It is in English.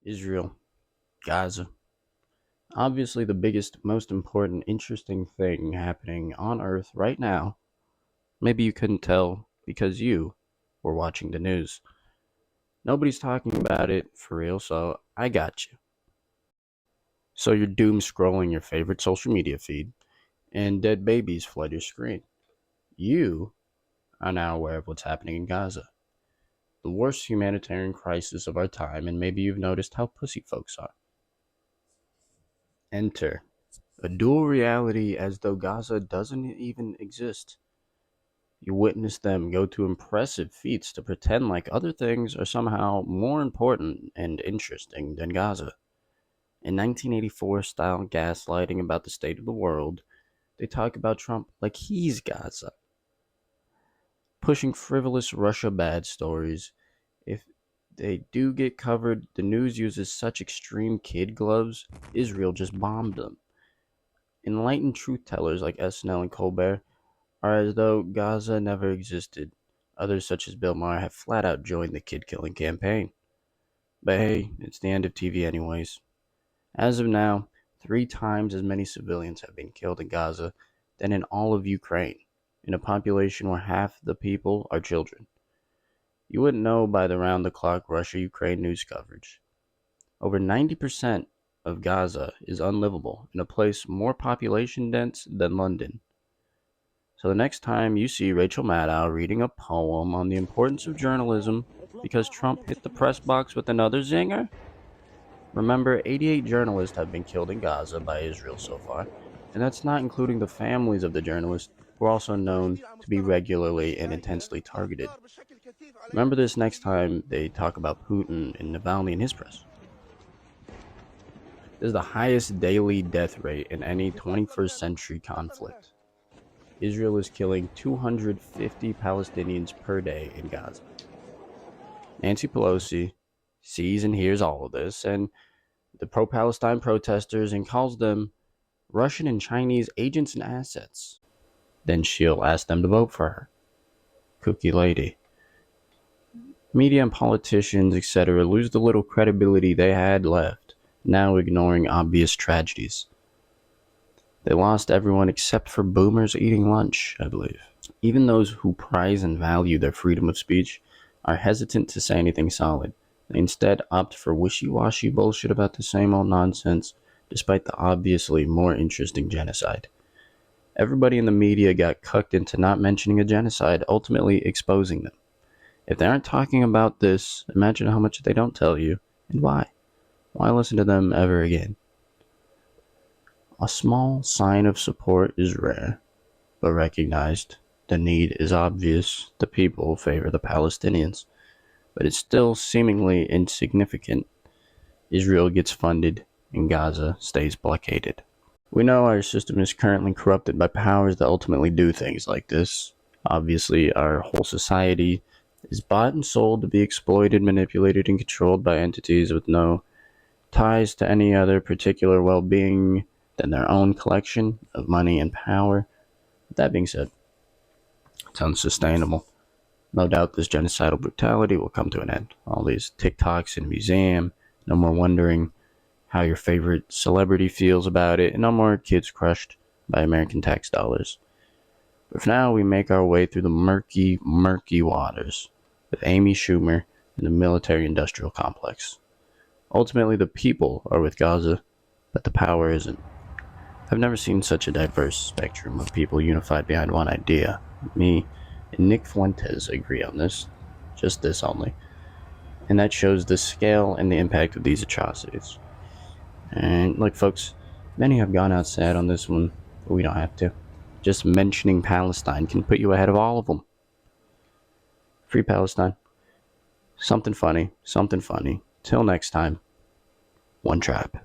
Israel, Gaza. Obviously, the biggest, most important, interesting thing happening on Earth right now. Maybe you couldn't tell because you were watching the news. Nobody's talking about it for real, so I got you. So you're doom scrolling your favorite social media feed, and dead babies flood your screen. You are now aware of what's happening in Gaza, the worst humanitarian crisis of our time, and maybe you've noticed how pussy folks are. Enter a dual reality as though Gaza doesn't even exist. You witness them go to impressive feats to pretend like other things are somehow more important and interesting than Gaza. In 1984 style gaslighting about the state of the world, they talk about Trump like he's Gaza. Pushing frivolous Russia bad stories. If they do get covered, the news uses such extreme kid gloves, Israel just bombed them. Enlightened truth tellers like SNL and Colbert are as though Gaza never existed. Others, such as Bill Maher, have flat out joined the kid killing campaign. But hey, it's the end of TV, anyways. As of now, 3 times as many civilians have been killed in Gaza than in all of Ukraine, in a population where half the people are children. You wouldn't know by the round the clock Russia Ukraine news coverage. Over 90% of Gaza is unlivable in a place more population dense than London. So the next time you see Rachel Maddow reading a poem on the importance of journalism because Trump hit the press box with another zinger, remember 88 journalists have been killed in Gaza by Israel so far, and that's not including the families of the journalists who are also known to be regularly and intensely targeted. Remember this next time they talk about Putin and Navalny in his press. This is the highest daily death rate in any 21st century conflict. Israel is killing 250 Palestinians per day in Gaza. Nancy Pelosi sees and hears all of this, and the pro-Palestine protesters, and calls them Russian and Chinese agents and assets. Then she'll ask them to vote for her. Cookie lady. Media and politicians, etc., lose the little credibility they had left, now ignoring obvious tragedies. They lost everyone except for boomers eating lunch, I believe. Even those who prize and value their freedom of speech are hesitant to say anything solid. They instead opt for wishy-washy bullshit about the same old nonsense, despite the obviously more interesting genocide. Everybody in the media got cucked into not mentioning a genocide, ultimately exposing them. If they aren't talking about this, imagine how much they don't tell you, and why. Why listen to them ever again? A small sign of support is rare, but recognized. The need is obvious. The people favor the Palestinians, but it's still seemingly insignificant. Israel gets funded, and Gaza stays blockaded. We know our system is currently corrupted by powers that ultimately do things like this. Obviously, our whole society is bought and sold to be exploited, manipulated, and controlled by entities with no ties to any other particular well-being than their own collection of money and power. That being said, it's unsustainable. No doubt this genocidal brutality will come to an end. All these TikToks in a museum, no more wondering how your favorite celebrity feels about it, and no more kids crushed by American tax dollars. But for now, we make our way through the murky, murky waters with Amy Schumer and the military-industrial complex. Ultimately, the people are with Gaza, but the power isn't. I've never seen such a diverse spectrum of people unified behind one idea. Me and Nick Fuentes agree on this, just this only. And that shows the scale and the impact of these atrocities. And look, folks, many have gone out sad on this one, but we don't have to. Just mentioning Palestine can put you ahead of all of them. Free Palestine. Something funny, something funny. Till next time, one tribe.